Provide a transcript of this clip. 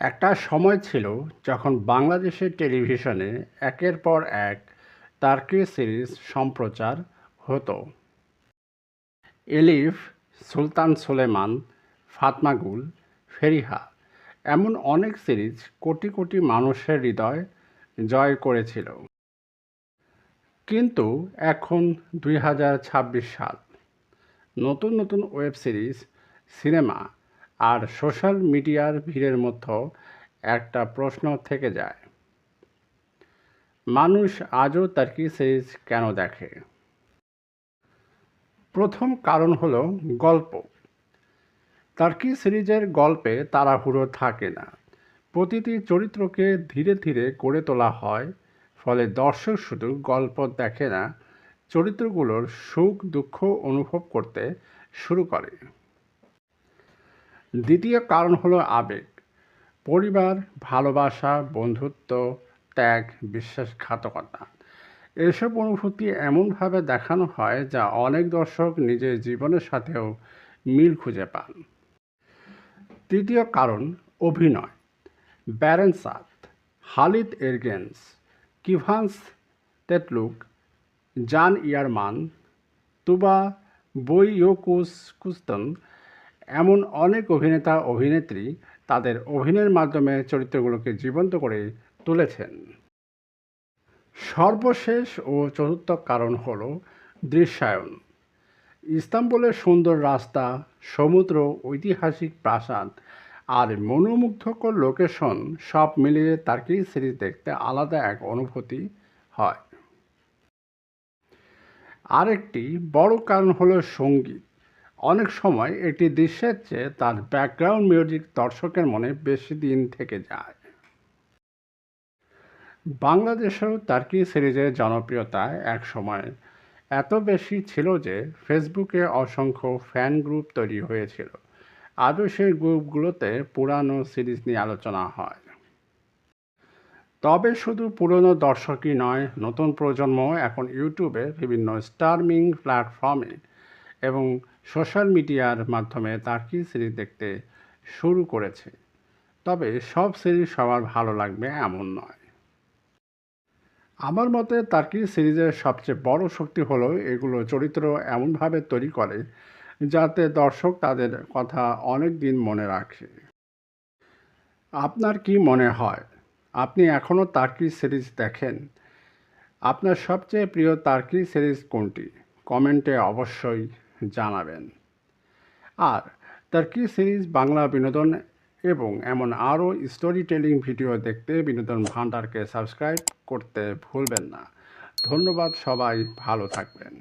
একটা সময় ছিল যখন বাংলাদেশের টেলিভিশনে একের পর এক টার্কি সিরিজ সম্প্রচার হতো। এলিফ, সুলতান সুলেমান, ফাতমা গুল, ফেরিহা এমন অনেক সিরিজ কোটি কোটি মানুষের হৃদয় জয় করেছিল। কিন্তু এখন 2026 সাল, নতুন নতুন ওয়েব সিরিজ, সিনেমা আর সোশ্যাল মিডিয়ার ভিড়ের মধ্যে একটা প্রশ্ন থেকে যায়, মানুষ আজও টার্কি সিরিজ কেন দেখে? প্রথম কারণ হলো গল্প। টার্কি সিরিজের গল্পে তাড়াহুড়ো থাকে না, প্রতিটি চরিত্রকে ধীরে ধীরে গড়ে তোলা হয়, ফলে দর্শক শুধু গল্প দেখে না, চরিত্রগুলোর সুখ দুঃখ অনুভব করতে শুরু করে। দ্বিতীয় কারণ হলো আবেগ। পরিবার, ভালোবাসা, বন্ধুত্ব, ত্যাগ, বিশ্বাসঘাতকতা এসব অনুভূতি এমনভাবে দেখানো হয় যা অনেক দর্শক নিজের জীবনের সাথেও মিল খুঁজে পান। তৃতীয় কারণ অভিনয়। ব্যারেন সাত, হালিদ এরগেন্স, কিভান্স তেতলুক, জান ইয়ারমান, তুবা বইয়োকুস্কুস্তন এমন অনেক অভিনেতা অভিনেত্রী তাদের অভিনয়ের মাধ্যমে চরিত্রগুলোকে জীবন্ত করে তুলেছেন। সর্বশেষ ও চতুর্থ কারণ হল দৃশ্যায়ন। ইস্তাম্বুলের সুন্দর রাস্তা, সমুদ্র, ঐতিহাসিক প্রাসাদ আর মনোমুগ্ধকর লোকেশন সব মিলিয়ে টার্কি সিরিজ দেখতে আলাদা এক অনুভূতি হয়। আরেকটি বড় কারণ হলো সঙ্গীত। অনেক সময় একটি দৃশ্যের চেয়ে তার ব্যাকগ্রাউন্ড মিউজিক দর্শকের মনে বেশি দিন থেকে যায়। বাংলাদেশেও টার্কি সিরিজের জনপ্রিয়তা এক সময় এত বেশি ছিল যে ফেসবুকে অসংখ্য ফ্যান গ্রুপ তৈরি হয়েছিল। আজও সেই গ্রুপগুলোতে পুরানো সিরিজ নিয়ে আলোচনা হয়। তবে শুধু পুরনো দর্শকই নয়, নতুন প্রজন্ম এখন ইউটিউবে, বিভিন্ন স্ট্রিমিং প্ল্যাটফর্মে এবং সোশ্যাল মিডিয়ার মাধ্যমে টার্কি সিরিজ দেখতে শুরু করেছে। তবে সব সিরিজ সবার ভালো লাগবে এমন নয়। আমার মতে টার্কি সিরিজের সবচেয়ে বড় শক্তি হলো এগুলো চরিত্র এমনভাবে তৈরি করে যাতে দর্শক তাদের কথা অনেক দিন মনে রাখে। আপনার কি মনে হয়, আপনি এখনও টার্কি সিরিজ দেখেন? আপনার সবচেয়ে প্রিয় টার্কি সিরিজ কোনটি? কমেন্টে অবশ্যই জানাবেন। আর টার্কি সিরিজ বাংলা বিনোদন এবং এমন আরও স্টোরি টেলিং ভিডিও দেখতে বিনোদন ভান্ডারকে সাবস্ক্রাইব করতে ভুলবেন না। ধন্যবাদ, সবাই ভালো থাকবেন।